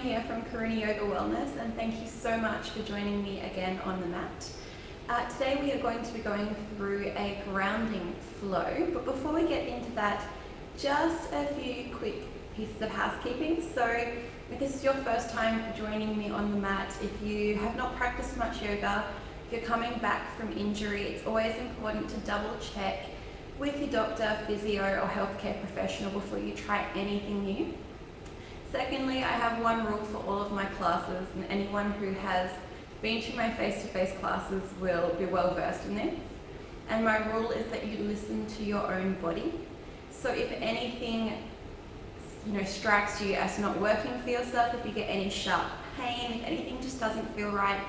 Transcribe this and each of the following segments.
here from Karuna Yoga Wellness, and thank you so much for joining me again on the mat. Today we are going to be going through a grounding flow, but before we get into that, just a few quick pieces of housekeeping. So if this is your first time joining me on the mat, if you have not practiced much yoga, if you're coming back from injury, it's always important to double check with your doctor, physio or healthcare professional before you try anything new. Secondly, I have one rule for all of my classes, and anyone who has been to my face-to-face classes will be well versed in this. And my rule is that you listen to your own body. So if anything strikes you as not working for yourself, if you get any sharp pain, if anything just doesn't feel right,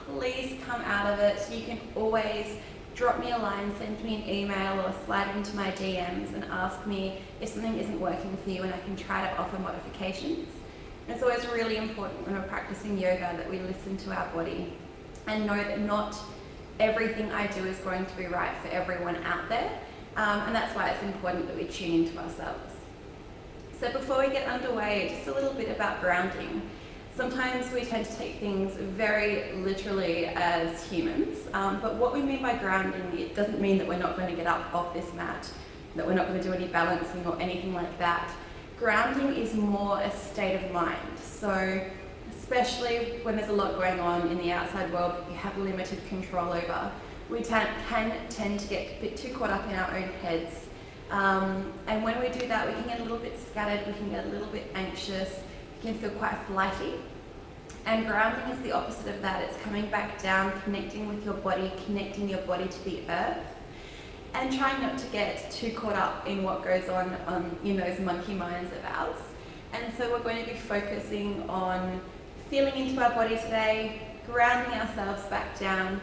please come out of it. You can always drop me a line, send me an email, or slide into my DMs and ask me if something isn't working for you, and I can try to offer modifications. It's always really important when we're practicing yoga that we listen to our body and know that not everything I do is going to be right for everyone out there, and that's why it's important that we tune into ourselves. So before we get underway, just a little bit about grounding. Sometimes we tend to take things very literally as humans, but what we mean by grounding, it doesn't mean that we're not going to get up off this mat, that we're not going to do any balancing or anything like that. Grounding is more a state of mind. So especially when there's a lot going on in the outside world that you have limited control over, we can tend to get a bit too caught up in our own heads. And when we do that, we can get a little bit scattered, we can get a little bit anxious, you can feel quite flighty. And grounding is the opposite of that. It's coming back down, connecting with your body, connecting your body to the earth, and trying not to get too caught up in what goes on in those monkey minds of ours. And so we're going to be focusing on feeling into our body today, grounding ourselves back down,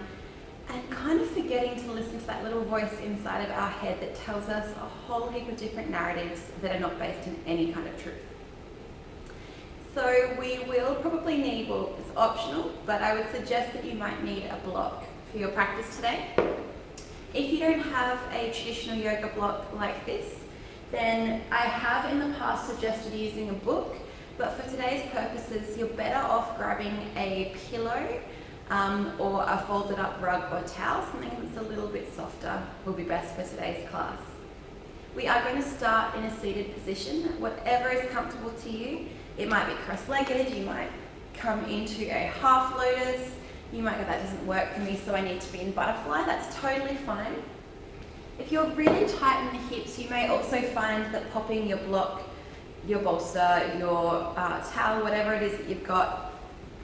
and kind of forgetting to listen to that little voice inside of our head that tells us a whole heap of different narratives that are not based in any kind of truth. So we will probably need, well, it's optional, but I would suggest that you might need a block for your practice today. If you don't have a traditional yoga block like this, then I have in the past suggested using a book, but for today's purposes, you're better off grabbing a pillow or a folded up rug or towel. Something that's a little bit softer will be best for today's class. We are going to start in a seated position, whatever is comfortable to you. It might be cross-legged, you might come into a half lotus, you might go, that doesn't work for me, so I need to be in butterfly. That's totally fine. If you're really tight in the hips, you may also find that popping your block, your bolster, your towel, whatever it is that you've got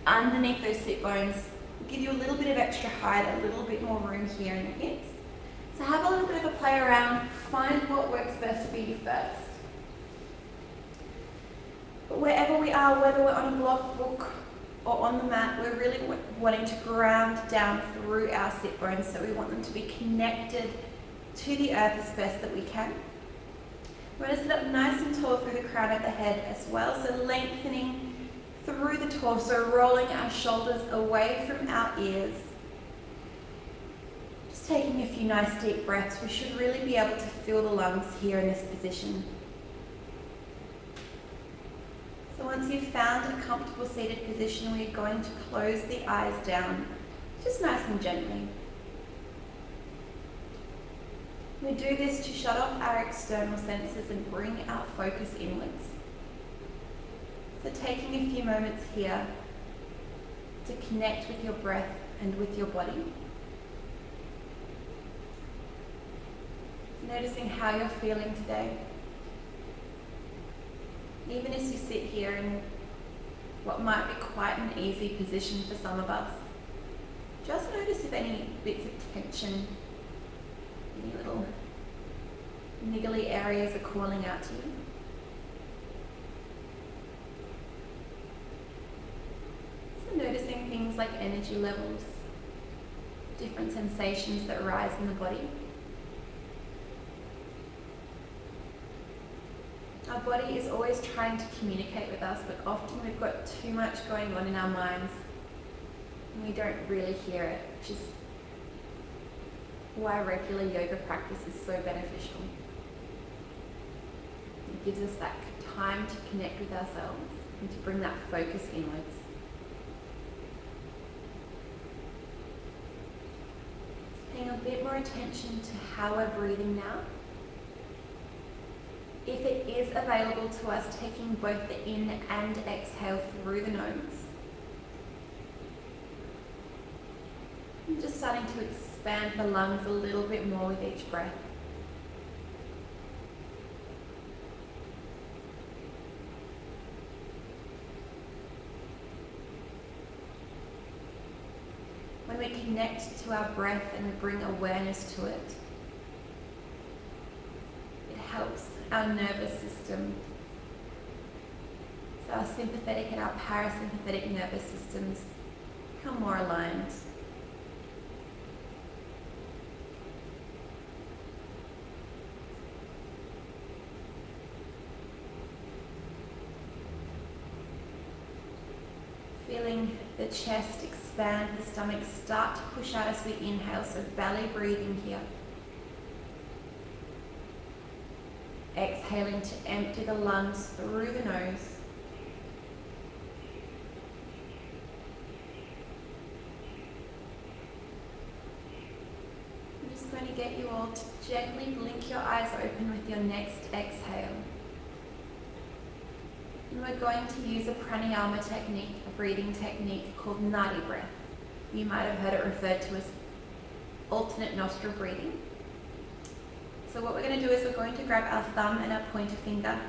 underneath those sit bones, will give you a little bit of extra height, a little bit more room here in the hips. So have a little bit of a play around, find what works best for you first. But wherever we are, whether we're on a block, book, or on the mat, we're really wanting to ground down through our sit bones, so we want them to be connected to the earth as best that we can. We're going to sit up nice and tall through the crown of the head as well, so lengthening through the torso, rolling our shoulders away from our ears. Just taking a few nice deep breaths. We should really be able to feel the lungs here in this position. So once you've found a comfortable seated position, we're going to close the eyes down, just nice and gently. We do this to shut off our external senses and bring our focus inwards. So taking a few moments here to connect with your breath and with your body. Noticing how you're feeling today. Even as you sit here in what might be quite an easy position for some of us, just notice if any bits of tension, any little niggly areas are calling out to you. So noticing things like energy levels, different sensations that rise in the body. Our body is always trying to communicate with us, but often we've got too much going on in our minds and we don't really hear it, which is why regular yoga practice is so beneficial. It gives us that time to connect with ourselves. and to bring that focus inwards. Paying a bit more attention to how we're breathing now. If it is available to us, taking both the in and exhale through the nose. And just starting to expand the lungs a little bit more with each breath. When we connect to our breath and we bring awareness to it, it helps our nervous system. So our sympathetic and our parasympathetic nervous systems become more aligned. Feeling the chest expand, the stomach start to push out as we inhale, so belly breathing here. Exhaling to empty the lungs through the nose. I'm just going to get you all to gently blink your eyes open with your next exhale. And we're going to use a pranayama technique, a breathing technique called nadi breath. You might have heard it referred to as alternate nostril breathing. So what we're going to do is we're going to grab our thumb and our pointer finger.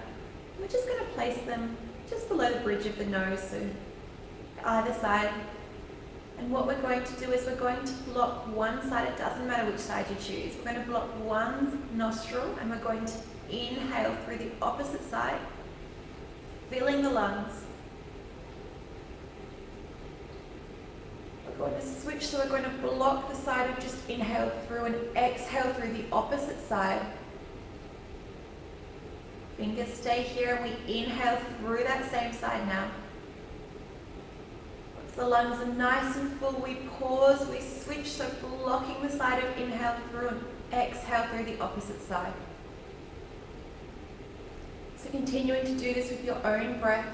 We're just going to place them just below the bridge of the nose, so either side. And what we're going to do is we're going to block one side. It doesn't matter which side you choose. We're going to block one nostril and we're going to inhale through the opposite side, filling the lungs. We're going to switch, so we're going to block the side of just inhale through and exhale through the opposite side. Fingers stay here and we inhale through that same side now. Once the lungs are nice and full, we pause, we switch, so blocking the side of inhale through and exhale through the opposite side. So continuing to do this with your own breath,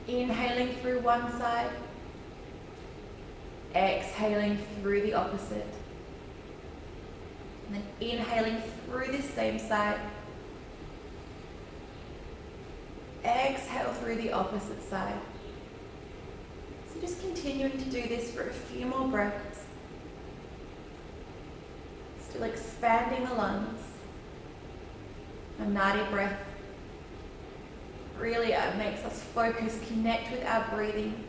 inhaling through one side, exhaling through the opposite, and then inhaling through this same side, exhale through the opposite side. So just continuing to do this for a few more breaths, still expanding the lungs. A nadi breath really makes us focus, connect with our breathing,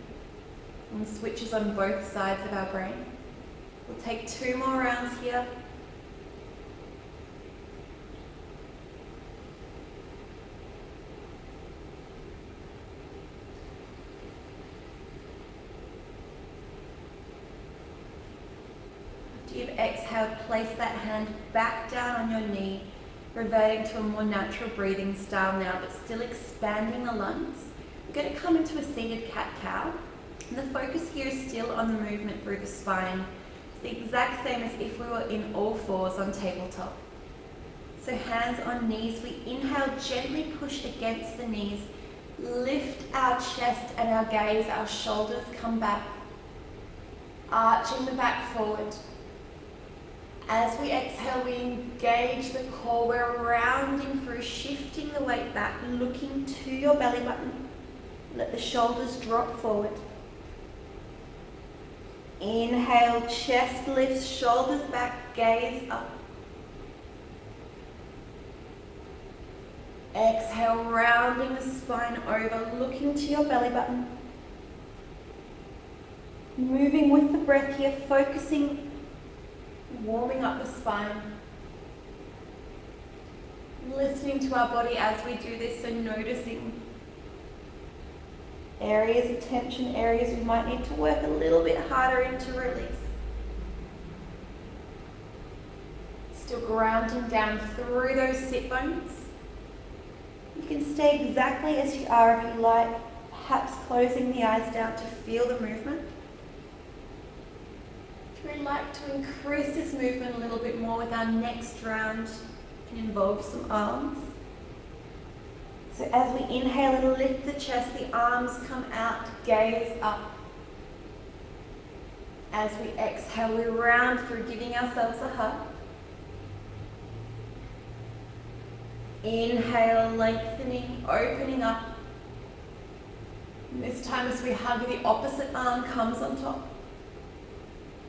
and switches on both sides of our brain. We'll take 2 more rounds here. After you've exhaled, place that hand back down on your knee, reverting to a more natural breathing style now, but still expanding the lungs. We're going to come into a seated cat-cow. And the focus here is still on the movement through the spine. It's the exact same as if we were in all fours on tabletop. So hands on knees, we inhale, gently push against the knees, lift our chest and our gaze, our shoulders come back, arching the back forward. As we exhale, we engage the core, we're rounding through, shifting the weight back, looking to your belly button. Let the shoulders drop forward. Inhale, chest lifts, shoulders back, gaze up. Exhale, rounding the spine over, looking to your belly button. Moving with the breath here, focusing, warming up the spine. Listening to our body as we do this, so noticing areas of tension, areas we might need to work a little bit harder into release. Still grounding down through those sit bones. You can stay exactly as you are if you like, perhaps closing the eyes down to feel the movement. If we'd like to increase this movement a little bit more with our next round, it can involve some arms. So as we inhale and lift the chest, the arms come out, gaze up. As we exhale, we round through, giving ourselves a hug. Inhale, lengthening, opening up. And this time as we hug, the opposite arm comes on top.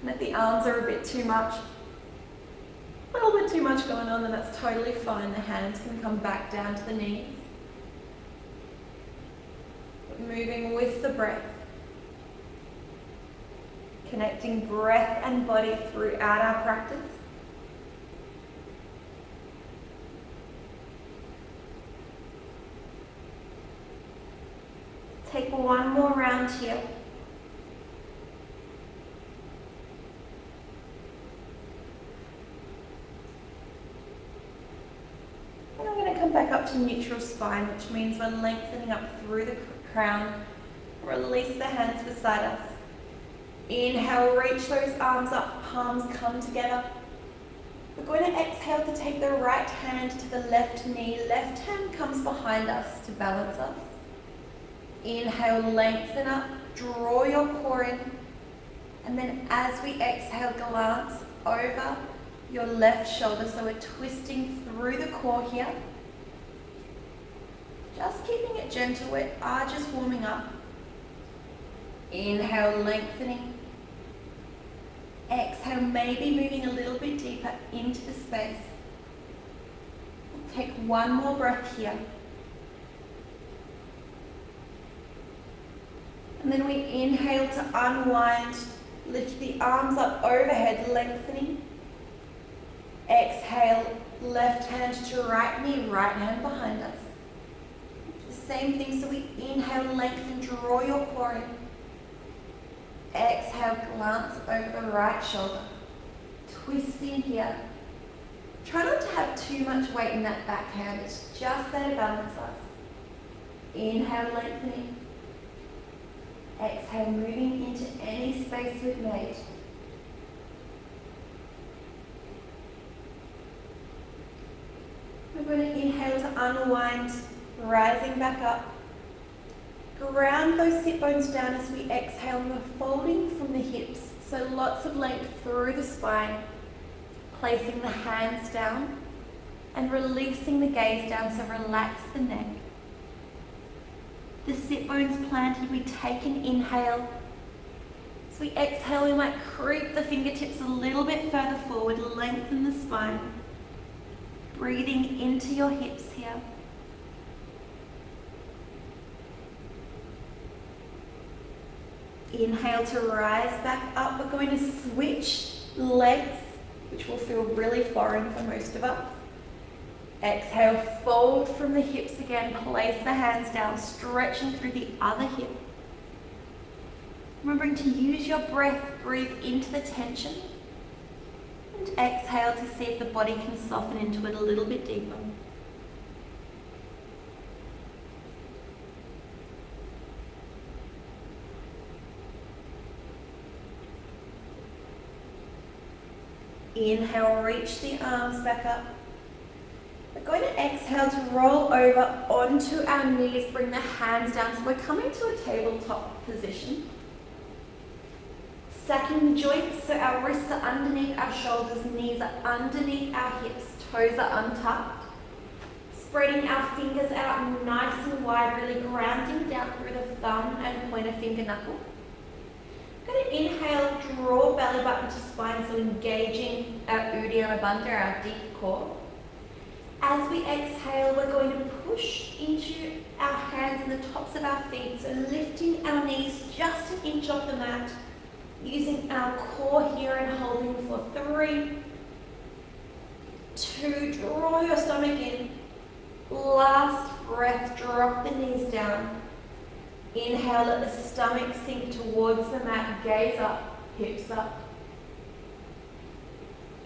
And if the arms are a bit too much, a little bit too much going on, then that's totally fine. The hands can come back down to the knees. But moving with the breath. Connecting breath and body throughout our practice. Take one more round here. And I'm going to come back up to neutral spine, which means we're lengthening up through the crown. Release the hands beside us. Inhale, reach those arms up, palms come together. We're going to exhale to take the right hand to the left knee. Left hand comes behind us to balance us. Inhale, lengthen up, draw your core in. And then as we exhale, glance over your left shoulder. So we're twisting through the core here. Just keeping it gentle, we are just warming up. Inhale, lengthening. Exhale, maybe moving a little bit deeper into the space. Take one more breath here. And then we inhale to unwind, lift the arms up overhead, lengthening. Exhale, left hand to right knee, right hand behind us. The same thing, so we inhale, lengthen, draw your core in. Exhale, glance over the right shoulder. Twisting here. Try not to have too much weight in that back hand, it's just there to balance us. Inhale, lengthening. Exhale, moving into any space we've made. We're going to inhale to unwind, rising back up. Ground those sit bones down as we exhale, and we're folding from the hips, so lots of length through the spine. Placing the hands down and releasing the gaze down, so relax the neck. The sit bones planted, we take an inhale. As we exhale, we might creep the fingertips a little bit further forward, lengthen the spine. Breathing into your hips here. Inhale to rise back up. We're going to switch legs, which will feel really foreign for most of us. Exhale, fold from the hips again, place the hands down, stretching through the other hip. Remembering to use your breath, breathe into the tension, and exhale to see if the body can soften into it a little bit deeper. Inhale, reach the arms back up. We're going to exhale to roll over onto our knees, bring the hands down. So we're coming to a tabletop position. Stacking the joints, so our wrists are underneath our shoulders, knees are underneath our hips, toes are untucked. Spreading our fingers out nice and wide, really grounding down through the thumb and pointer finger knuckle. We're going to inhale, draw belly button to spine, so engaging our Uddiyana Bandha, our deep core. As we exhale, we're going to push into our hands and the tops of our feet, so lifting our knees just an inch off the mat, using our core here and holding for 3, 2, draw your stomach in. Last breath, drop the knees down. Inhale, let the stomach sink towards the mat, gaze up, hips up.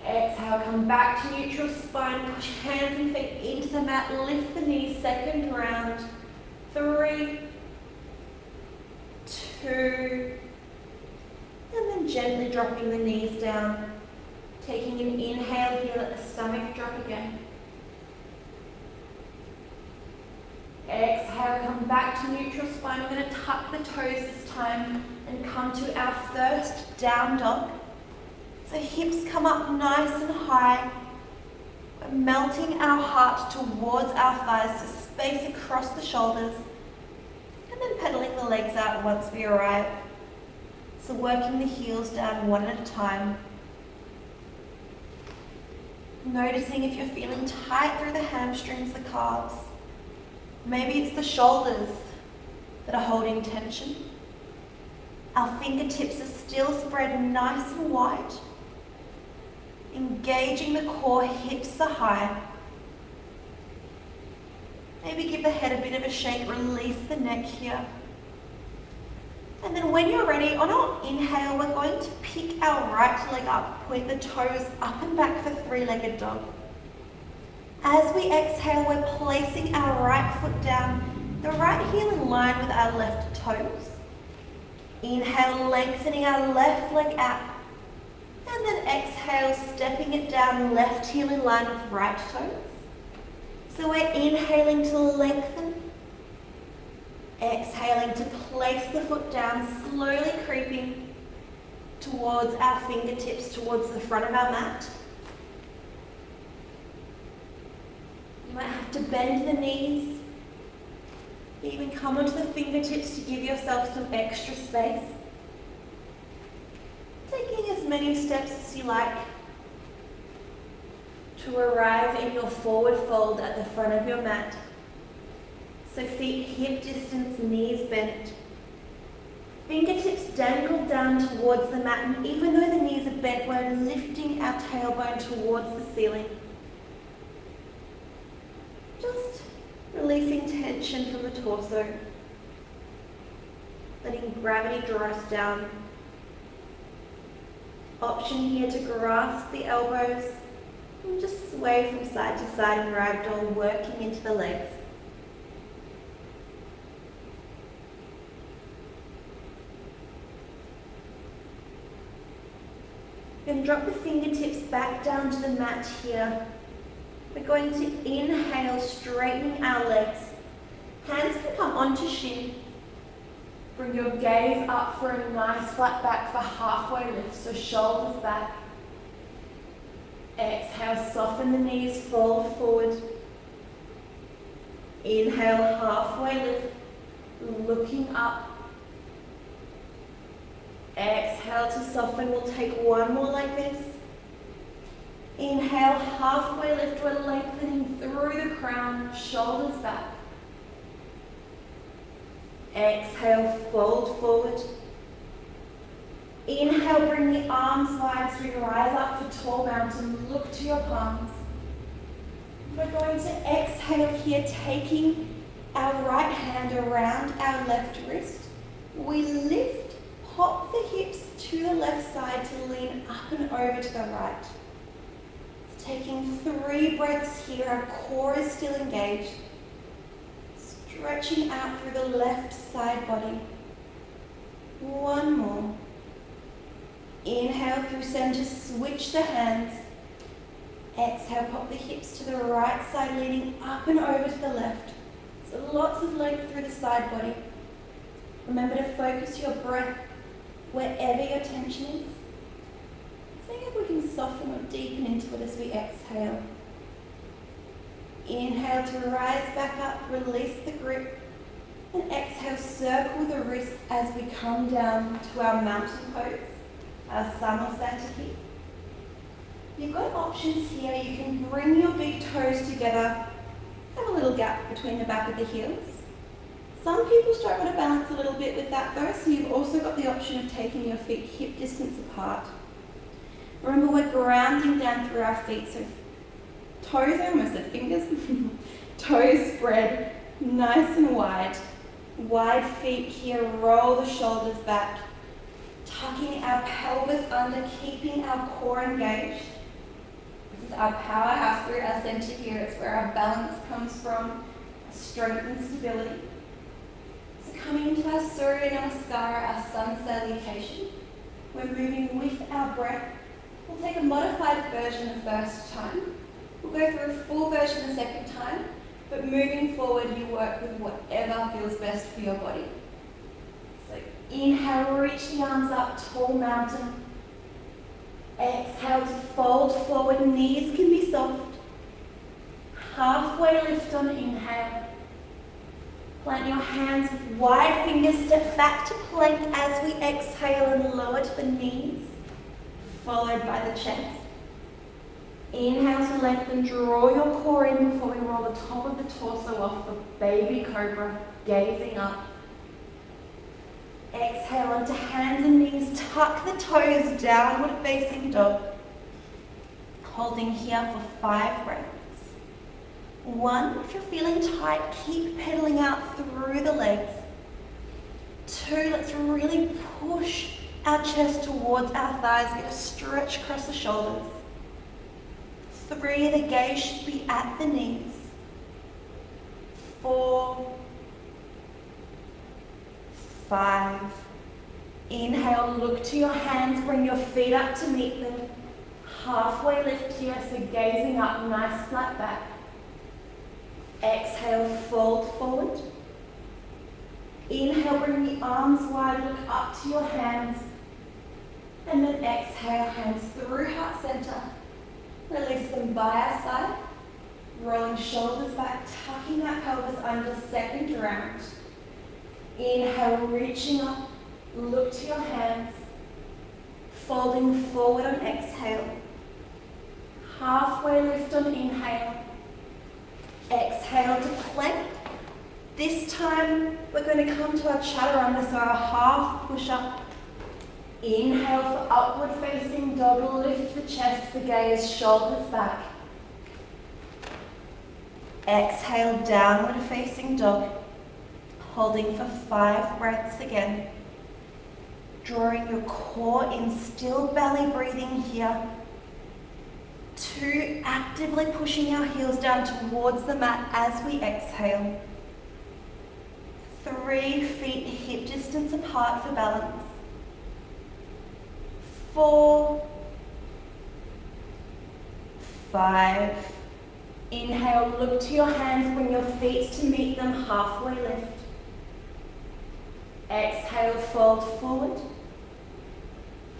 Exhale, come back to neutral spine, push hands and feet into the mat, lift the knees, second round. 3, 2, and then gently dropping the knees down. Taking an inhale here, let the stomach drop again. go. Come back to neutral spine. We're going to tuck the toes this time and come to our first down dog. So hips come up nice and high. We're melting our heart towards our thighs, so space across the shoulders. And then pedaling the legs out once we arrive. So working the heels down one at a time. Noticing if you're feeling tight through the hamstrings, the calves. Maybe it's the shoulders that are holding tension. Our fingertips are still spread nice and wide. Engaging the core, hips are high. Maybe give the head a bit of a shake, release the neck here. And then when you're ready, on our inhale, we're going to pick our right leg up, point the toes up and back for three-legged dog. As we exhale, we're placing our right foot down, the right heel in line with our left toes. Inhale, lengthening our left leg out. And then exhale, stepping it down, left heel in line with right toes. So we're inhaling to lengthen. Exhaling to place the foot down, slowly creeping towards our fingertips, towards the front of our mat. You might have to bend the knees, even come onto the fingertips to give yourself some extra space. Taking as many steps as you like to arrive in your forward fold at the front of your mat. So feet hip distance, knees bent. Fingertips dangled down towards the mat, and even though the knees are bent, we're lifting our tailbone towards the ceiling. Just releasing tension from the torso. Letting gravity draw us down. Option here to grasp the elbows and just sway from side to side in ragdoll, working into the legs. Then drop the fingertips back down to the mat here. We're going to inhale, straightening our legs. Hands can come onto shin. Bring your gaze up for a nice flat back for halfway lift, so shoulders back. Exhale, soften the knees, fold forward. Inhale, halfway lift, looking up. Exhale to soften, we'll take one more like this. Inhale, halfway lift, we're lengthening through the crown, shoulders back. Exhale, fold forward. Inhale, bring the arms wide so you rise up for tall mountain, look to your palms. We're going to exhale here, taking our right hand around our left wrist. We lift, pop the hips to the left side to lean up and over to the right. So taking 3 breaths here, our core is still engaged. Stretching out through the left side body. One more. Inhale through center, switch the hands. Exhale, pop the hips to the right side, leaning up and over to the left. So lots of length through the side body. Remember to focus your breath wherever your tension is. Seeing if we can soften or deepen into it as we exhale. Inhale to rise back up, release the grip. And exhale, circle the wrists as we come down to our mountain pose, our Salutation. You've got options here. You can bring your big toes together, have a little gap between the back of the heels. Some people struggle to balance a little bit with that though, so you've also got the option of taking your feet hip distance apart. Remember, we're grounding down through our feet, so toes, I almost said fingers, toes spread nice and wide. Wide feet here, roll the shoulders back, tucking our pelvis under, keeping our core engaged. This is our powerhouse through our center here. It's where our balance comes from, strength and stability. So coming into our Surya Namaskara, our sun salutation, we're moving with our breath. We'll take a modified version the first time. We'll go through a full version the second time, But moving forward, you work with whatever feels best for your body. So inhale, reach the arms up, tall mountain. Exhale to fold forward, knees can be soft. Halfway lift on inhale. Plant your hands with wide fingers, step back to plank as we exhale and lower to the knees, followed by the chest. Inhale to lengthen, draw your core in before we roll the top of the torso off for baby cobra, gazing up. Exhale onto hands and knees, tuck the toes, downward facing dog. Holding here for 5 breaths. 1, if you're feeling tight, keep pedaling out through the legs. 2, let's really push our chest towards our thighs, get a stretch across the shoulders. 3, the gaze should be at the knees. 4, 5. Inhale, look to your hands, bring your feet up to meet them. Halfway lift here, so gazing up, nice flat back. Exhale, fold forward. Inhale, bring the arms wide, look up to your hands. And then exhale, hands through heart center. Release them by our side. Rolling shoulders back, tucking that pelvis under, second round. Inhale, reaching up, look to your hands. Folding forward on exhale. Halfway lift on inhale. Exhale to plank. This time we're going to come to our chaturanga, so our half push up. Inhale for upward facing dog, lift the chest, the gaze, shoulders back. Exhale, downward facing dog, holding for 5 breaths again. Drawing your core in, still belly breathing here. 2, actively pushing our heels down towards the mat as we exhale. 3, feet hip distance apart for balance. 4, 5. Inhale, look to your hands, bring your feet to meet them, halfway lift. Exhale, fold forward.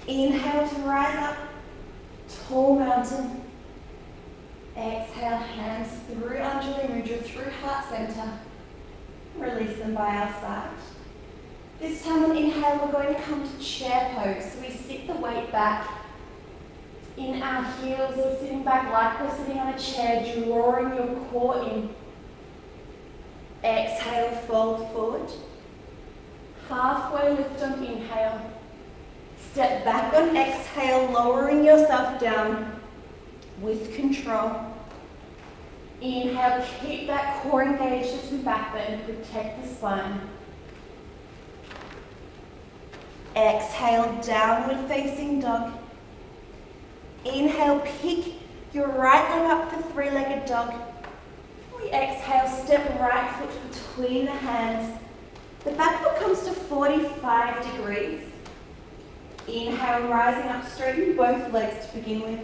Inhale to rise up, tall mountain. Exhale, hands through Anjali Mudra, through heart center. Release them by our side. This time on inhale, we're going to come to chair pose. So we sit the weight back in our heels, or sitting back like we're sitting on a chair, drawing your core in. Exhale, fold forward. Halfway lift on inhale. Step back on exhale, lowering yourself down with control. Inhale, keep that core engaged as we back bend, protect the spine. Exhale, downward facing dog. Inhale, pick your right leg up for 3-legged dog. We exhale, step right foot between the hands. The back foot comes to 45 degrees. Inhale, rising up, straighten both legs to begin with.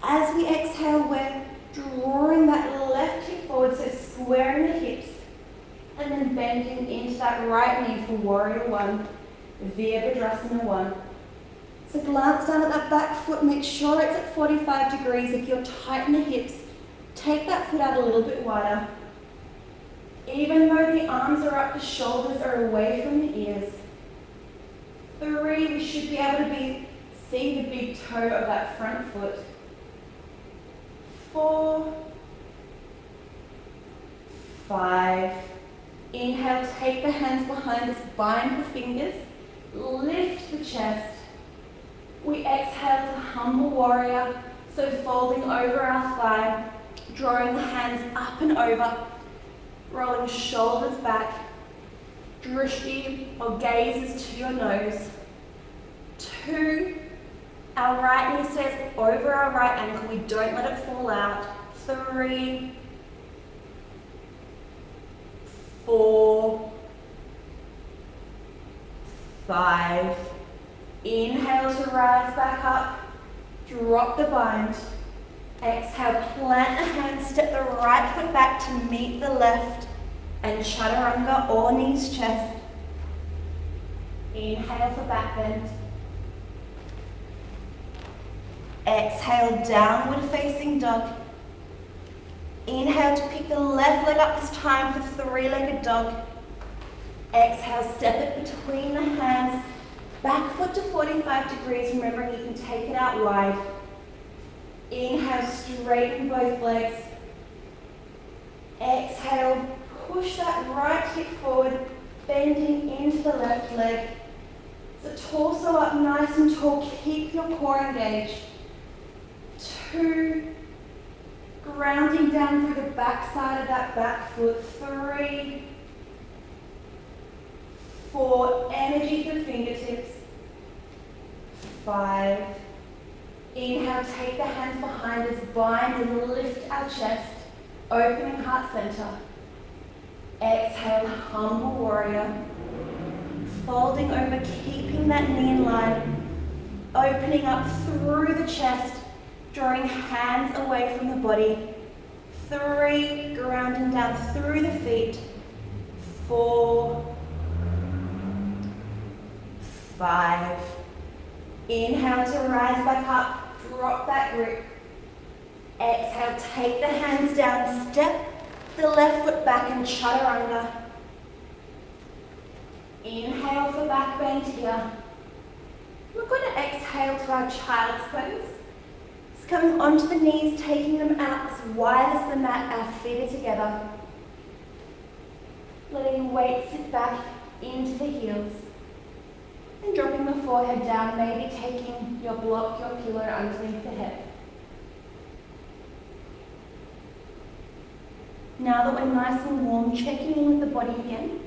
As we exhale, we're drawing that left hip forward, so squaring the hips, and then bending into that right knee for Warrior 1, Virabhadrasana 1. So glance down at that back foot, make sure it's at 45 degrees. If you're tight in the hips, take that foot out a little bit wider. Even though the arms are up, the shoulders are away from the ears. 3, we should be able to see the big toe of that front foot. 4, 5. Inhale, take the hands behind us, bind the fingers, lift the chest. We exhale to humble warrior, so folding over our thigh, drawing the hands up and over, rolling shoulders back, drishti or gazes to your nose. 2, our right knee stays over our right ankle, we don't let it fall out. 3, 4, 5. Inhale to rise back up, drop the bind. Exhale, plant the hand, step the right foot back to meet the left, and chaturanga or knees chest. Inhale for back bend. Exhale, downward facing dog. Inhale to pick the left leg up this time for three-legged dog. Exhale, step it between the hands, back foot to 45 degrees, remembering you can take it out wide. Inhale, straighten both legs. Exhale, push that right hip forward, bending into the left leg. So torso up nice and tall, keep your core engaged. 2, grounding down through the back side of that back foot. 3, 4, energy through fingertips. 5, inhale, take the hands behind us, bind and lift our chest, opening heart center. Exhale, humble warrior. Folding over, keeping that knee in line. Opening up through the chest, drawing hands away from the body. 3, grounding down through the feet. 4, 5. Inhale to rise back up, drop that grip. Exhale, take the hands down, step the left foot back and chaturanga. Inhale for back bend here. We're going to exhale to our child's pose. Just coming onto the knees, taking them out as wide as the mat, our feet are together. Letting weight sit back into the heels. And dropping the forehead down, maybe taking your block, your pillow underneath the head. Now that we're nice and warm, checking in with the body again.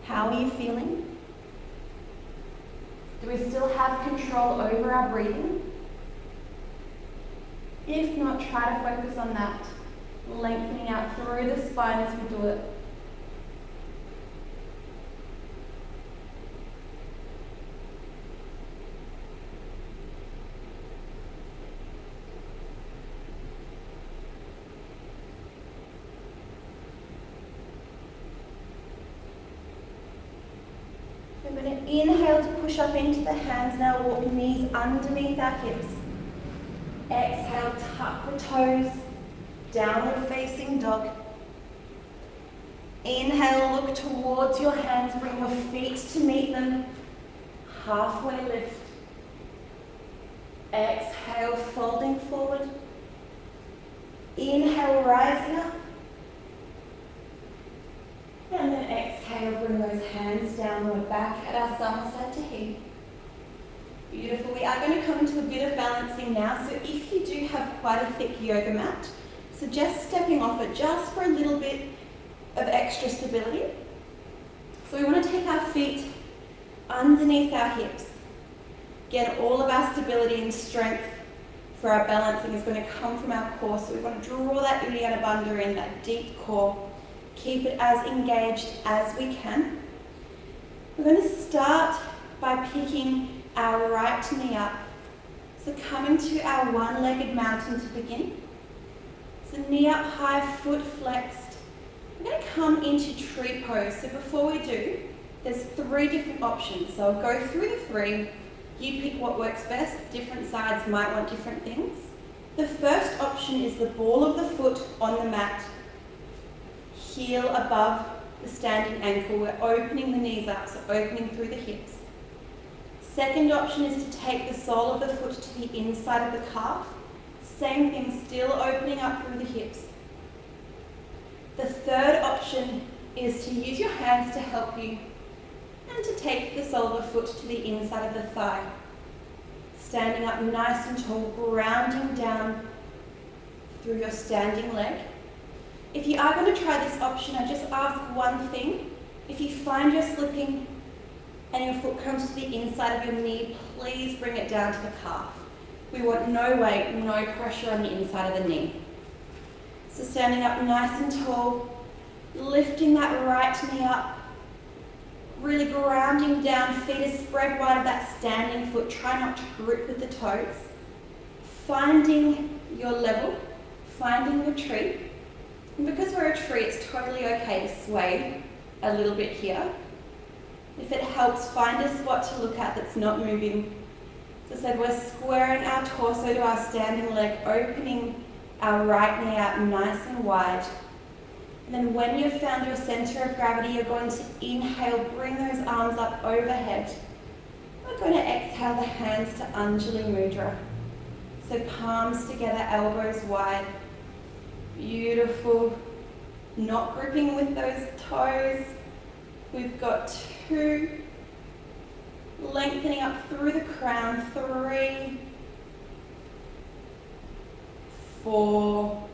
How are you feeling? Do we still have control over our breathing? If not, try to focus on that, lengthening out through the spine as we do it. We're going to inhale to push up into the hands. Now walk knees underneath our hips. Exhale, tuck the toes, downward facing dog. Inhale, look towards your hands, bring your feet to meet them. Halfway lift. Exhale, folding forward. Inhale, rising up. And then exhale, bring those hands down. We're back at our summer side to hip. Beautiful. We are going to come into a bit of balancing now. So if you do have quite a thick yoga mat, suggest stepping off it just for a little bit of extra stability. So we want to take our feet underneath our hips. Again, all of our stability and strength for our balancing is going to come from our core. So we want to draw that Uddiyana Bandha in, that deep core. Keep it as engaged as we can. We're going to start by picking our right knee up. So coming to our one-legged mountain to begin. So knee up high, foot flexed. We're going to come into tree pose. So before we do, there's 3 different options. So I'll go through the 3. You pick what works best. Different sides might want different things. The first option is the ball of the foot on the mat. Heel above the standing ankle. We're opening the knees up, so opening through the hips. Second option is to take the sole of the foot to the inside of the calf. Same thing, still opening up through the hips. The third option is to use your hands to help you and to take the sole of the foot to the inside of the thigh. Standing up nice and tall, grounding down through your standing leg. If you are going to try this option, I just ask one thing. If you find you're slipping and your foot comes to the inside of your knee, please bring it down to the calf. We want no weight, no pressure on the inside of the knee. So standing up nice and tall, lifting that right knee up, really grounding down, feet are spread wide of that standing foot. Try not to grip with the toes. finding your level, finding your tree. And because we're a tree, it's totally okay to sway a little bit here. If it helps, find a spot to look at that's not moving. So I said we're squaring our torso to our standing leg, opening our right knee out nice and wide. And then when you've found your center of gravity, you're going to inhale, bring those arms up overhead. We're going to exhale the hands to Anjali Mudra. So palms together, elbows wide. Beautiful. Not gripping with those toes. We've got 2. Lengthening up through the crown. 3, 4,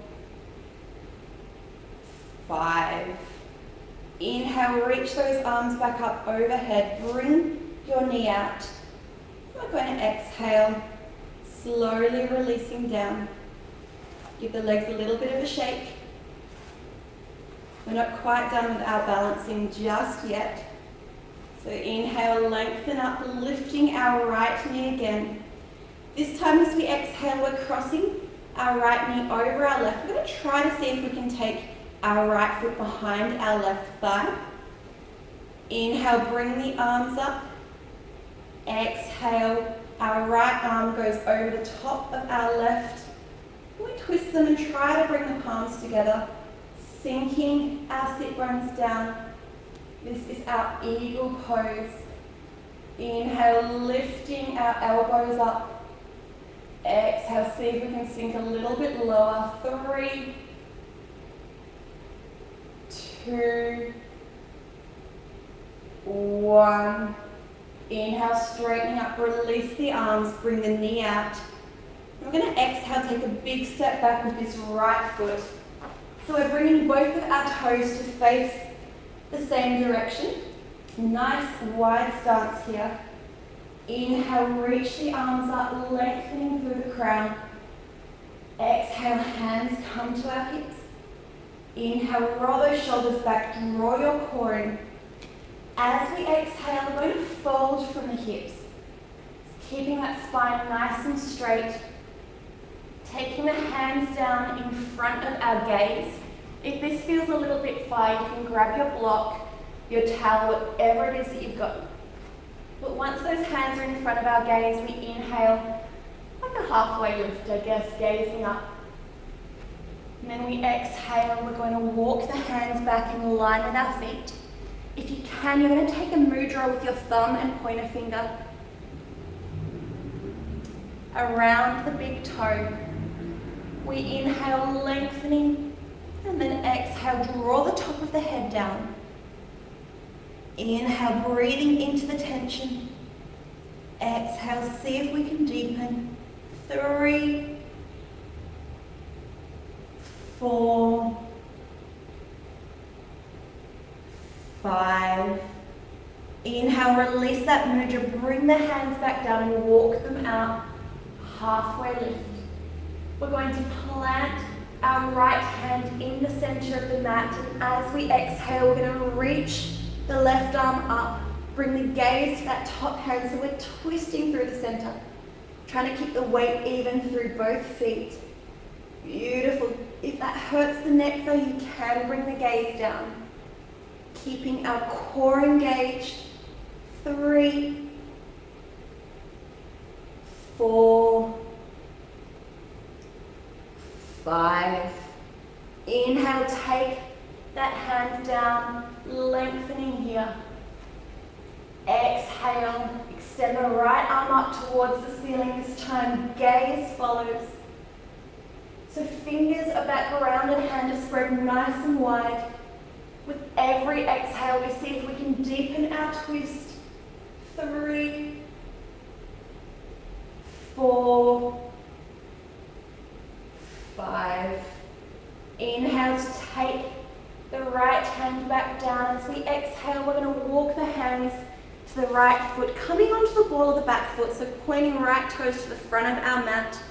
5. Inhale, reach those arms back up overhead. Bring your knee out. We're going to exhale, slowly releasing down. Give the legs a little bit of a shake. We're not quite done with our balancing just yet. So inhale, lengthen up, lifting our right knee again. This time as we exhale, we're crossing our right knee over our left. We're going to try to see if we can take our right foot behind our left thigh. Inhale, bring the arms up. Exhale, our right arm goes over the top of our left. We twist them and try to bring the palms together, sinking our sit bones down. This is our eagle pose. Inhale, lifting our elbows up. Exhale, see if we can sink a little bit lower. 3, 2, 1. Inhale, straightening up, release the arms, bring the knee out. We're going to exhale, take a big step back with this right foot. So we're bringing both of our toes to face the same direction. Nice wide stance here. Inhale, reach the arms up, lengthening through the crown. Exhale, hands come to our hips. Inhale, roll those shoulders back, draw your core in. As we exhale, we're going to fold from the hips. Keeping that spine nice and straight. Taking the hands down in front of our gaze. If this feels a little bit far, you can grab your block, your towel, whatever it is that you've got. But once those hands are in front of our gaze, we inhale like a halfway lift, I guess, gazing up. And then we exhale, and we're going to walk the hands back in line with our feet. If you can, you're going to take a mudra with your thumb and pointer finger around the big toe. We inhale, lengthening, and then exhale, draw the top of the head down. Inhale, breathing into the tension. Exhale, see if we can deepen. 3, 4, 5. Inhale, release that mudra, bring the hands back down and walk them out, halfway lift. We're going to plant our right hand in the center of the mat, and as we exhale, we're going to reach the left arm up, bring the gaze to that top hand, so we're twisting through the center, trying to keep the weight even through both feet. Beautiful. If that hurts the neck though, you can bring the gaze down. Keeping our core engaged. 3, 4, 5. Inhale, take that hand down, lengthening here. Exhale, extend the right arm up towards the ceiling. This time, gaze follows. So fingers are back around and hand is spread nice and wide. With every exhale, we see if we can deepen our twist. 3, 4, 5. Inhale to take the right hand back down. As we exhale, we're going to walk the hands to the right foot, coming onto the ball of the back foot, so pointing right toes to the front of our mat.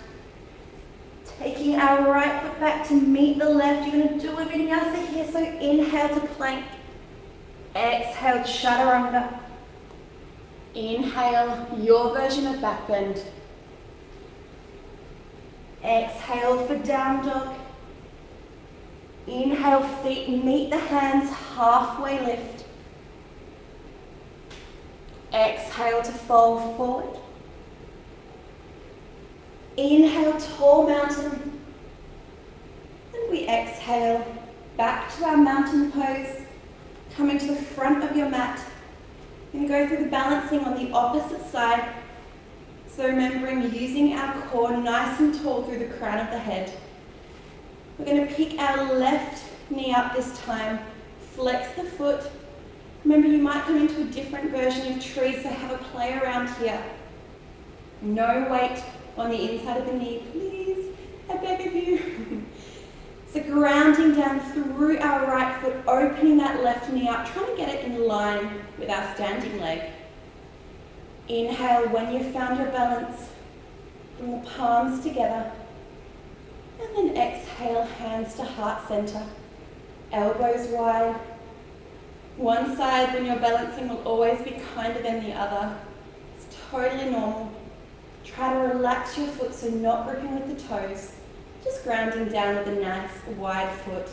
Taking our right foot back to meet the left. You're going to do a vinyasa here, so inhale to plank. Exhale, chaturanga. Inhale, your version of back bend. Exhale for down dog. Inhale, feet meet the hands, halfway lift. Exhale to fold forward. Inhale, tall mountain. And we exhale back to our mountain pose. Coming to the front of your mat. And go through the balancing on the opposite side. So remembering using our core nice and tall through the crown of the head. We're going to pick our left knee up this time. Flex the foot. Remember, you might come into a different version of tree, so have a play around here. No weight on the inside of the knee, please. I beg of you. So grounding down through our right foot, opening that left knee up, trying to get it in line with our standing leg. Inhale, when you've found your balance, bring the palms together. And then exhale, hands to heart center. Elbows wide. One side when you're balancing will always be kinder than the other. It's totally normal. Try to relax your foot so not gripping with the toes. Just grounding down with a nice wide foot.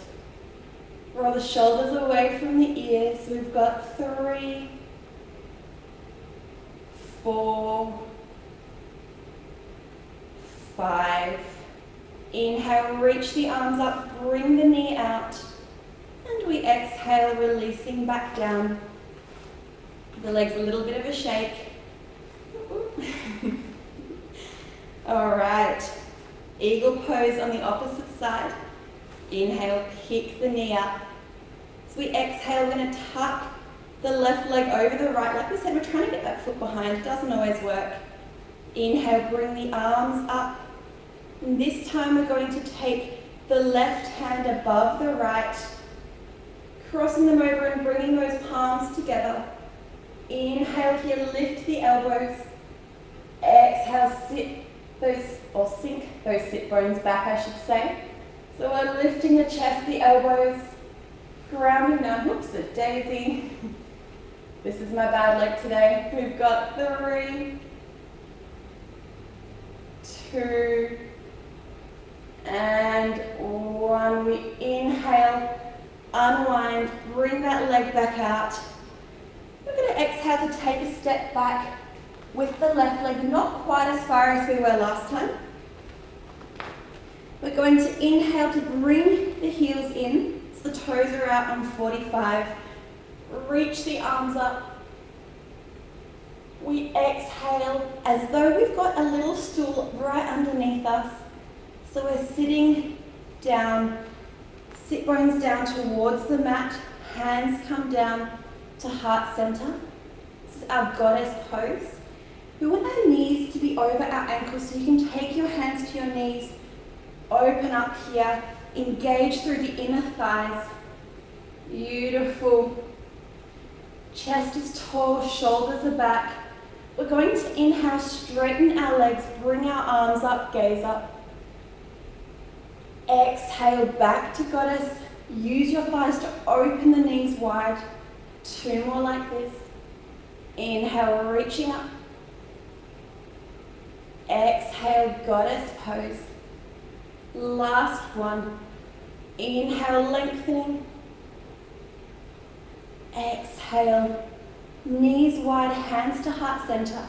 Roll the shoulders away from the ears. So we've got 3, 4, 5. Inhale, reach the arms up, bring the knee out. And we exhale, releasing back down. The legs a little bit of a shake. All right. Eagle pose on the opposite side. Inhale, pick the knee up. As we exhale, we're going to tuck the left leg over the right. Like we said, we're trying to get that foot behind. It doesn't always work. Inhale, bring the arms up. And this time we're going to take the left hand above the right, crossing them over and bringing those palms together. Inhale here, lift the elbows. Exhale, sink those sit bones back, I should say. So we're lifting the chest, the elbows, grounding down. Whoops, a daisy. This is my bad leg today. We've got 3, 2, and 1. We inhale, unwind, bring that leg back out. We're going to exhale to take a step back with the left leg, not quite as far as we were last time. We're going to inhale to bring the heels in, so the toes are out on 45. Reach the arms up. We exhale as though we've got a little stool right underneath us. So we're sitting down, sit bones down towards the mat, hands come down to heart center. This is our goddess pose. We want our knees to be over our ankles, so you can take your hands to your knees, open up here, engage through the inner thighs. Beautiful. Chest is tall, shoulders are back. We're going to inhale, straighten our legs, bring our arms up, gaze up. Exhale, back to goddess. Use your thighs to open the knees wide. 2 more like this. Inhale, reaching up. Exhale, goddess pose. Last one. Inhale, lengthening. Exhale, knees wide, hands to heart center.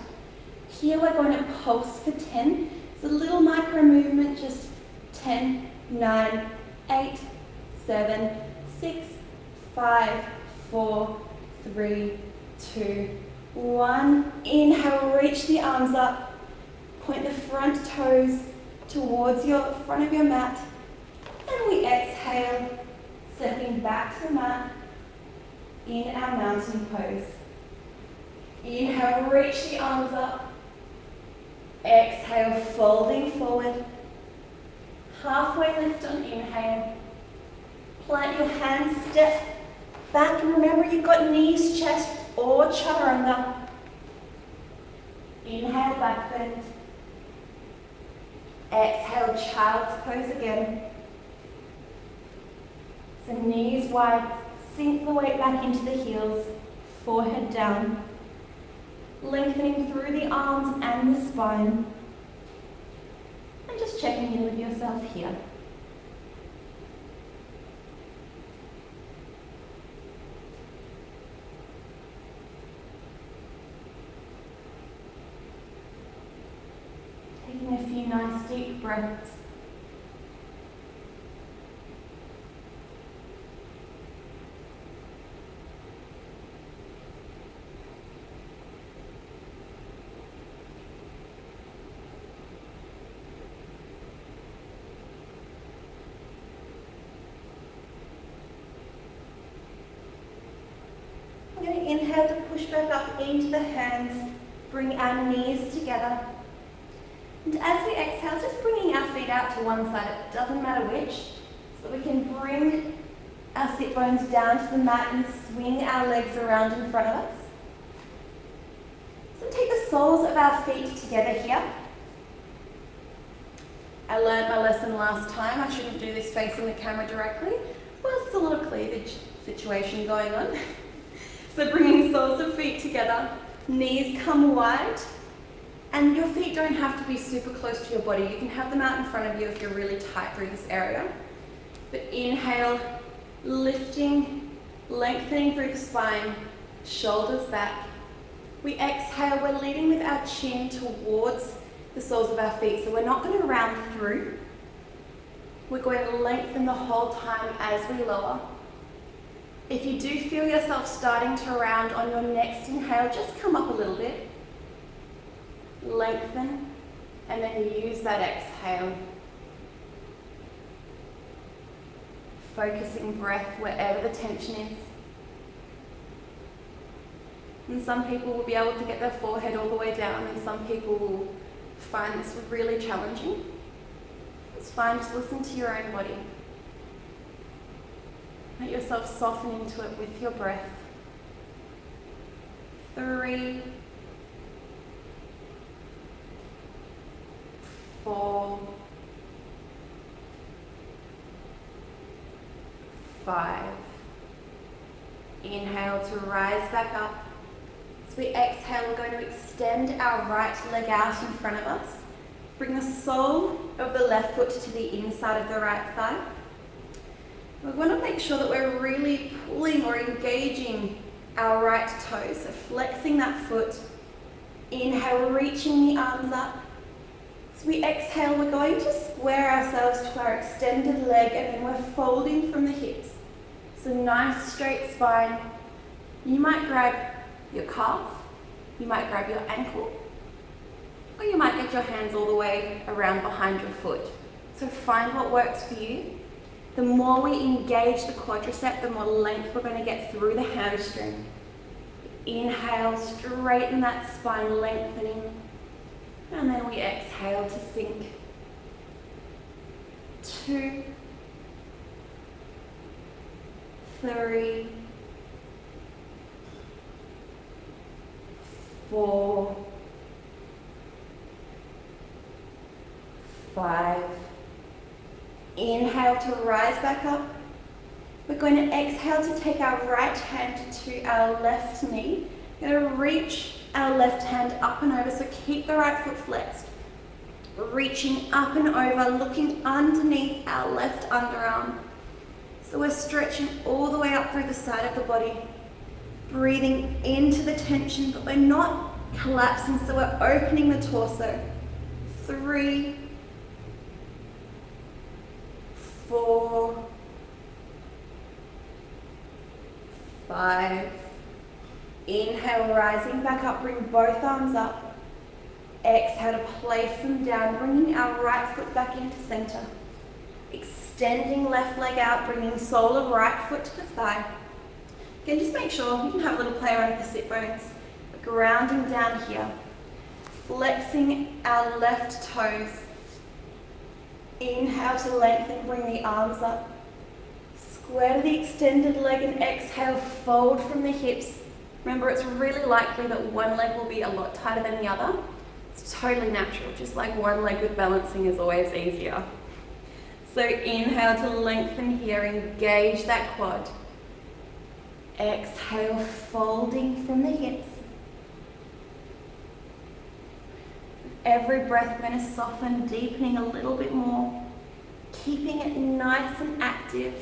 Here we're going to pulse for 10. It's a little micro movement, just 10, 9, 8, 7, 6, 5, 4, 3, 2, 1. Inhale, reach the arms up. Point the front toes towards your front of your mat. And we exhale, stepping back to the mat in our mountain pose. Inhale, reach the arms up. Exhale, folding forward. Halfway lift on inhale. Plant your hands, step back. And remember, you've got knees, chest, or chaturanga. Inhale, back bend. Exhale, child's pose again. So knees wide, sink the weight back into the heels, forehead down. Lengthening through the arms and the spine. And just Just checking in with yourself here. Taking a few nice deep breaths. I'm going to inhale to push back up into the hands, bring our knees together. And as we exhale, just bringing our feet out to one side, it doesn't matter which, so we can bring our sit bones down to the mat and swing our legs around in front of us. So take the soles of our feet together here. I learned my lesson last time, I shouldn't do this facing the camera directly. Well, there's a lot of cleavage situation going on. So bringing soles of feet together, knees come wide, and your feet don't have to be super close to your body. You can have them out in front of you if you're really tight through this area. But inhale, lifting, lengthening through the spine, shoulders back. We exhale, we're leading with our chin towards the soles of our feet. So we're not going to round through. We're going to lengthen the whole time as we lower. If you do feel yourself starting to round on your next inhale, just come up a little bit. Lengthen, and then use that exhale. Focusing breath wherever the tension is. And some people will be able to get their forehead all the way down, and some people will find this really challenging. It's fine, just listen to your own body. Let yourself soften into it with your breath. 3, 4, 5. Inhale to rise back up. As we exhale, we're going to extend our right leg out in front of us. Bring the sole of the left foot to the inside of the right thigh. We want to make sure that we're really pulling or engaging our right toe, so flexing that foot. Inhale, reaching the arms up. As we exhale, we're going to square ourselves to our extended leg, and then we're folding from the hips. So nice straight spine. You might grab your calf, you might grab your ankle, or you might get your hands all the way around behind your foot. So find what works for you. The more we engage the quadricep, the more length we're going to get through the hamstring. Inhale, straighten that spine, lengthening. And then we exhale to sink. 2, 3, 4, 5. Inhale to rise back up. We're going to exhale to take our right hand to our left knee. We're going to reach our left hand up and over, so keep the right foot flexed. Reaching up and over, looking underneath our left underarm. So we're stretching all the way up through the side of the body. Breathing into the tension, but we're not collapsing, so we're opening the torso. 3, 4, 5. Inhale, rising back up, bring both arms up. Exhale to place them down, bringing our right foot back into center. Extending left leg out, bringing sole of right foot to the thigh. Again, just make sure you can have a little play around with the sit bones. Grounding down here. Flexing our left toes. Inhale to lengthen, bring the arms up. Square to the extended leg and exhale, fold from the hips. Remember, it's really likely that one leg will be a lot tighter than the other. It's totally natural, just like one leg with balancing is always easier. So inhale to lengthen here, engage that quad. Exhale, folding from the hips. every breath, we're going to soften, deepening a little bit more, keeping it nice and active.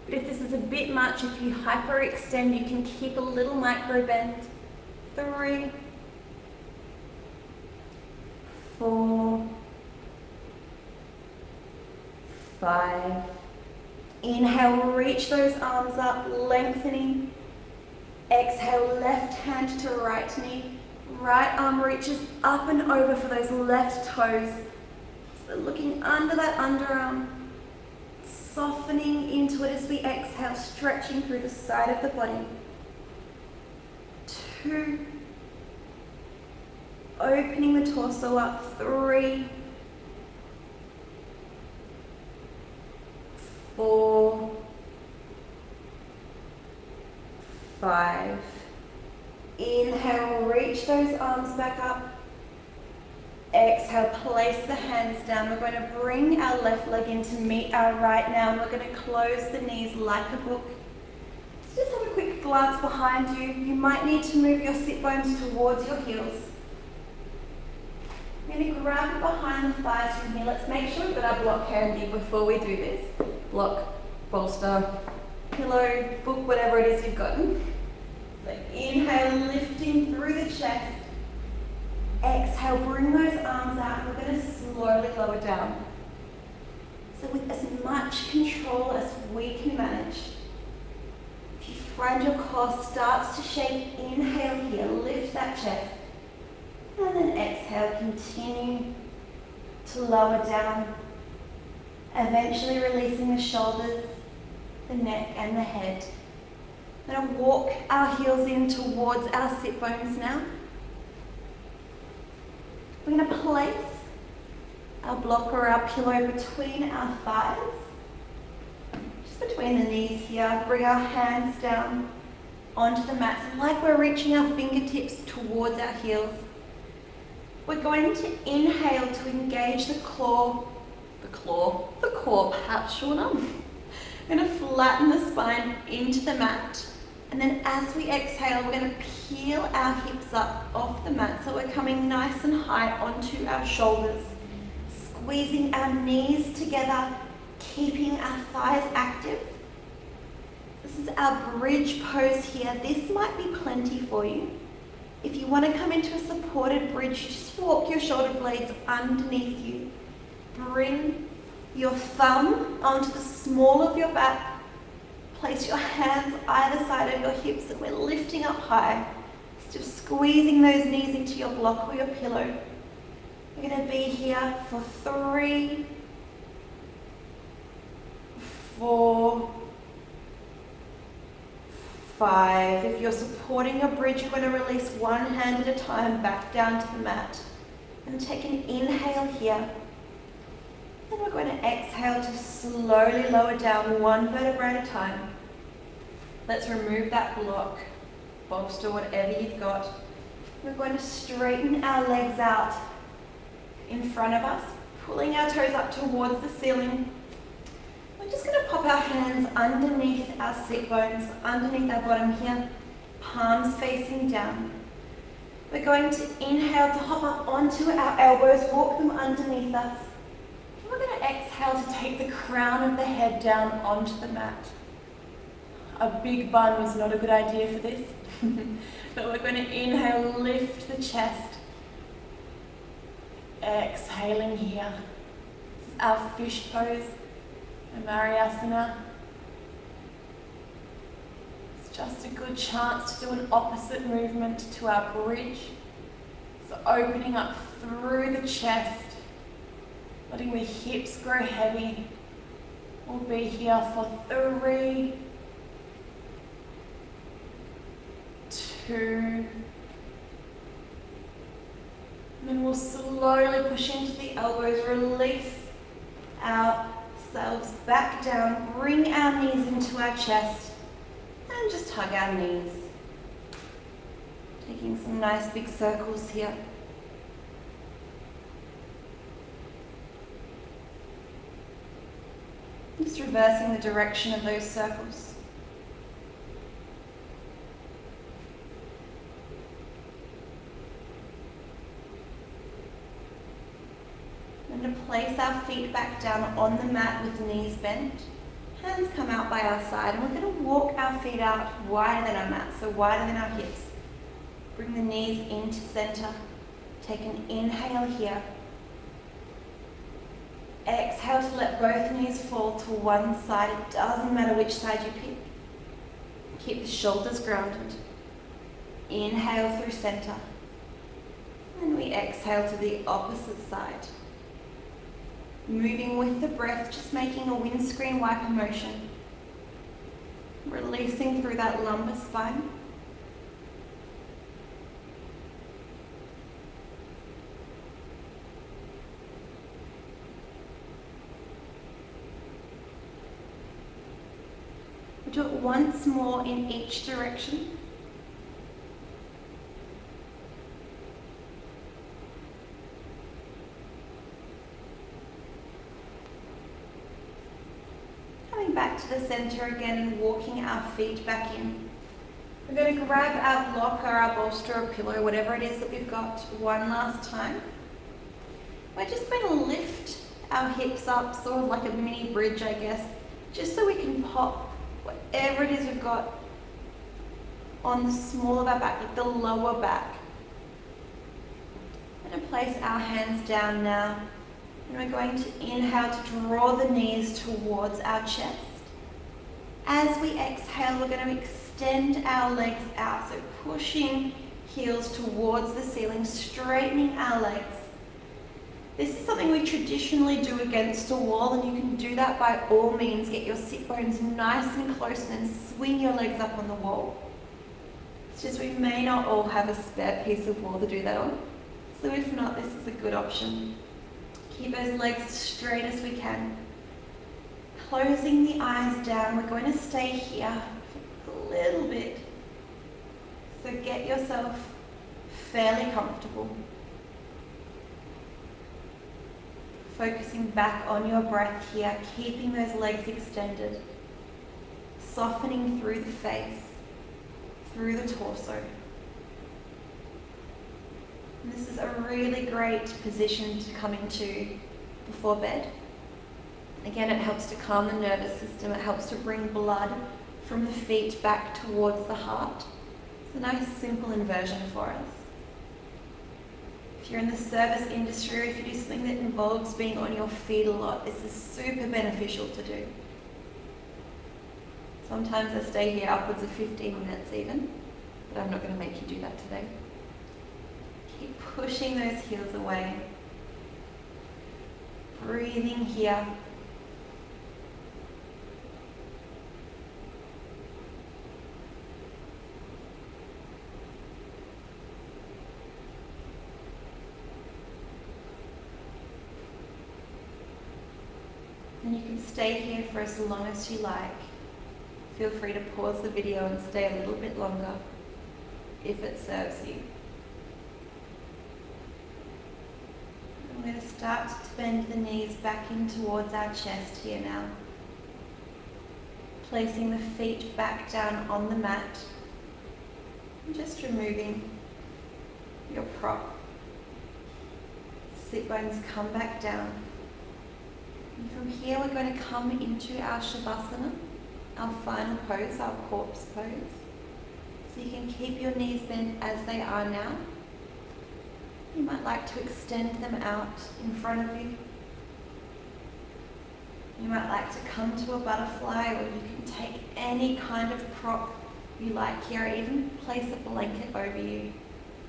But if this is a bit much, if you hyperextend, you can keep a little micro bend. 3, 4, 5. Inhale, reach those arms up, lengthening. Exhale, left hand to right knee. Right arm reaches up and over for those left toes. So looking under that underarm, softening into it as we exhale, stretching through the side of the body. 2. Opening the torso up. 3, 4, 5. Inhale, reach those arms back up. Exhale, place the hands down. We're going to bring our left leg in to meet our right now, and we're going to close the knees like a book. So just have a quick glance behind you. You might need to move your sit bones towards your heels. We're going to grab it behind the thighs from here. Let's make sure we've got our block handy before we do this. Block, bolster, pillow, book, whatever it is you've gotten. So inhale, lifting through the chest. Exhale, bring those arms out, and we're going to slowly lower down. So with as much control as we can manage. If you find your core starts to shake, inhale here, lift that chest. And then exhale, continue to lower down. Eventually releasing the shoulders, the neck and the head. We're going to walk our heels in towards our sit bones now. We're going to place our block or our pillow between our thighs, just between the knees here. Bring our hands down onto the mats, and like we're reaching our fingertips towards our heels. We're going to inhale to engage the core perhaps shorter. We're going to flatten the spine into the mat. And then as we exhale, we're going to peel our hips up off the mat so we're coming nice and high onto our shoulders. Squeezing our knees together, keeping our thighs active. This is our bridge pose here. This might be plenty for you. If you want to come into a supported bridge, just walk your shoulder blades underneath you. Bring your thumb onto the small of your back. Place your hands either side of your hips, and we're lifting up high. Still squeezing those knees into your block or your pillow. We're going to be here for 3, 4, 5. If you're supporting a bridge, you're going to release one hand at a time back down to the mat. And take an inhale here. Then we're going to exhale to slowly lower down one vertebra at a time. Let's remove that block, bolster, whatever you've got. We're going to straighten our legs out in front of us, pulling our toes up towards the ceiling. We're just going to pop our hands underneath our sit bones, underneath our bottom here, palms facing down. We're going to inhale to hop up onto our elbows, walk them underneath us. We're going to exhale to take the crown of the head down onto the mat. A big bun was not a good idea for this, but we're going to inhale, lift the chest. Exhaling here. This is our fish pose, a Vinyasa. It's just a good chance to do an opposite movement to our bridge. So opening up through the chest, letting the hips grow heavy. We'll be here for 3, 2, and then we'll slowly push into the elbows, release ourselves back down, bring our knees into our chest, and just hug our knees. Taking some nice big circles here. Just reversing the direction of those circles. We're going to place our feet back down on the mat with the knees bent. Hands come out by our side, and we're going to walk our feet out wider than our mat, so wider than our hips. Bring the knees into center. Take an inhale here. Exhale to let both knees fall to one side. It doesn't matter which side you pick. Keep the shoulders grounded. Inhale through center. And we exhale to the opposite side. Moving with the breath, just making a windscreen wiper motion. Releasing through that lumbar spine. We'll do it once more in each direction. Back to the center again and walking our feet back in. We're going to grab our block or our bolster or pillow, whatever it is that we've got, one last time. We're just going to lift our hips up, sort of like a mini bridge, I guess, just so we can pop whatever it is we've got on the small of our back, like the lower back. I'm going to place our hands down now. And we're going to inhale to draw the knees towards our chest. As we exhale, we're going to extend our legs out, so pushing heels towards the ceiling, straightening our legs. This is something we traditionally do against a wall, and you can do that by all means. Get your sit bones nice and close and then swing your legs up on the wall. It's just we may not all have a spare piece of wall to do that on, so if not, this is a good option. Keep those legs as straight as we can. Closing the eyes down, we're going to stay here for a little bit. So get yourself fairly comfortable. Focusing back on your breath here, keeping those legs extended. Softening through the face, through the torso. And this is a really great position to come into before bed. Again, it helps to calm the nervous system. It helps to bring blood from the feet back towards the heart. It's a nice simple inversion for us. If you're in the service industry, or if you do something that involves being on your feet a lot, this is super beneficial to do. Sometimes I stay here upwards of 15 minutes even, but I'm not going to make you do that today. Keep pushing those heels away. Breathing here. And you can stay here for as long as you like. Feel free to pause the video and stay a little bit longer if it serves you. I'm going to start to bend the knees back in towards our chest here now. Placing the feet back down on the mat. And just removing your prop. Sit bones come back down. And from here we're going to come into our Shavasana, our final pose, our corpse pose. So you can keep your knees bent as they are now. You might like to extend them out in front of you. You might like to come to a butterfly, or you can take any kind of prop you like here, or even place a blanket over you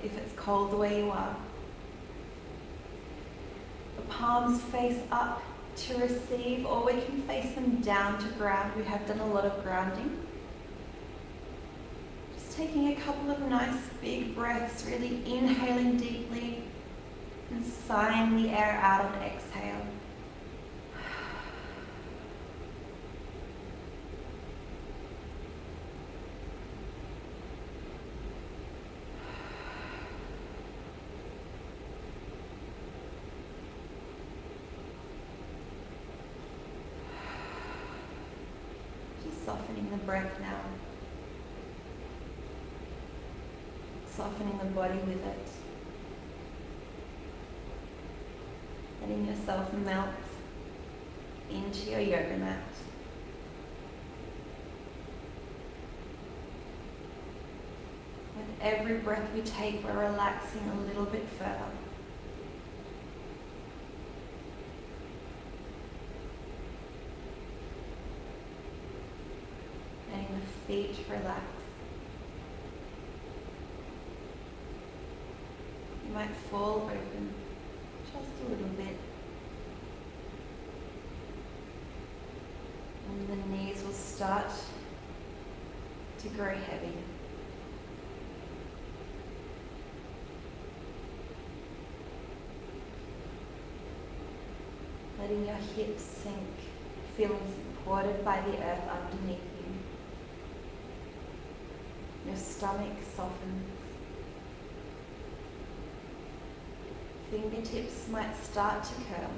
if it's cold where you are. The palms face up to receive, or we can face them down to ground. We have done a lot of grounding. Just taking a couple of nice big breaths, really inhaling deeply and sighing the air out on exhale. Softening the breath now. Softening the body with it. letting yourself melt into your yoga mat. With every breath we take, we're relaxing a little bit further. Letting the feet relax. You might fall open just a little bit. And the knees will start to grow heavy. Letting your hips sink, feeling supported by the earth underneath you. Your stomach softens. Fingertips might start to curl.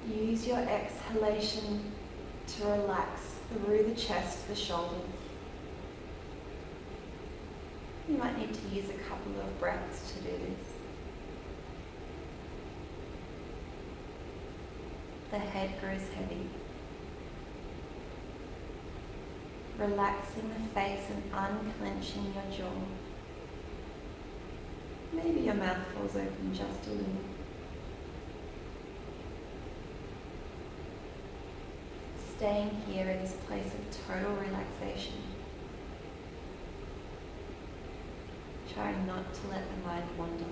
Use your exhalation to relax through the chest, the shoulders. You might need to use a couple of breaths to do this. The head grows heavy. Relaxing the face and unclenching your jaw. Maybe your mouth falls open just a little. Staying here in this place of total relaxation. Trying not to let the mind wander.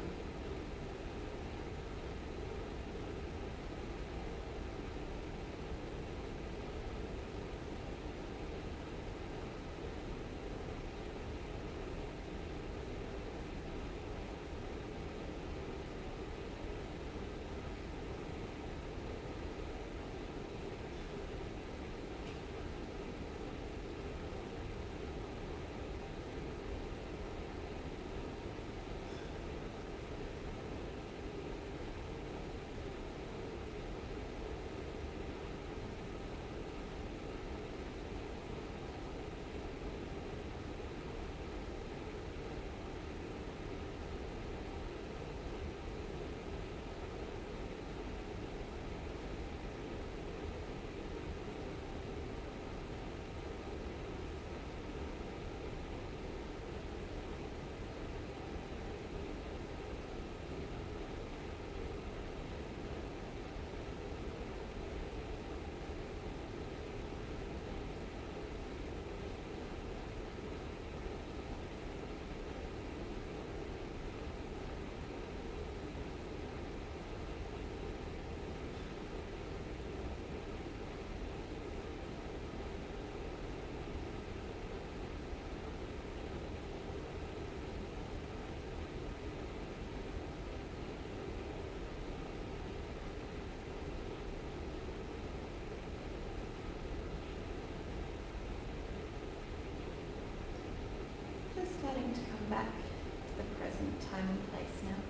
Starting to come back to the present time and place now.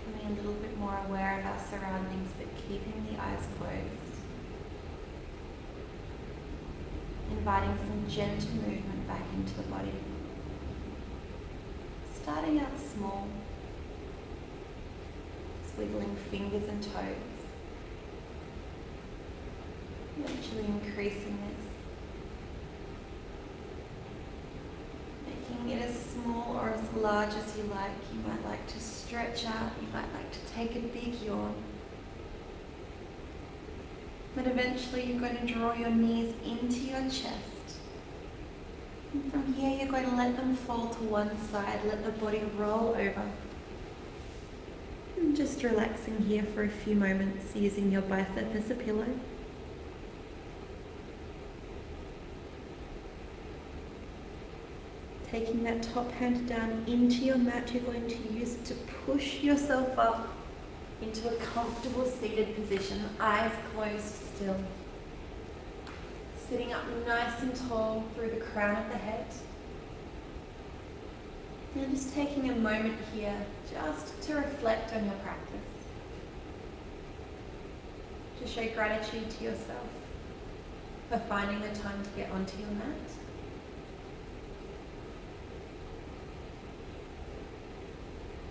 Becoming a little bit more aware of our surroundings, but keeping the eyes closed. Inviting some gentle movement back into the body. Starting out small, just wiggling fingers and toes. Eventually increasing this. It as small or as large as you like. You might like to stretch out, you might like to take a big yawn. But eventually you're going to draw your knees into your chest. And from here you're going to let them fall to one side, let the body roll over. And just relaxing here for a few moments, using your bicep as a pillow. Taking that top hand down into your mat, you're going to use it to push yourself up into a comfortable seated position, eyes closed still. Sitting up nice and tall through the crown of the head. And just taking a moment here just to reflect on your practice. To show gratitude to yourself for finding the time to get onto your mat.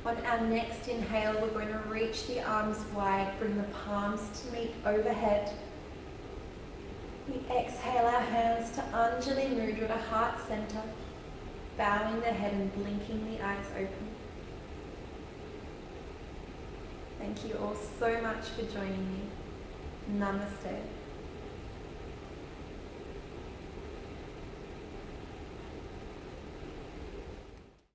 On our next inhale, we're going to reach the arms wide, bring the palms to meet overhead. We exhale our hands to Anjali Mudra to heart center, bowing the head and blinking the eyes open. Thank you all so much for joining me. Namaste.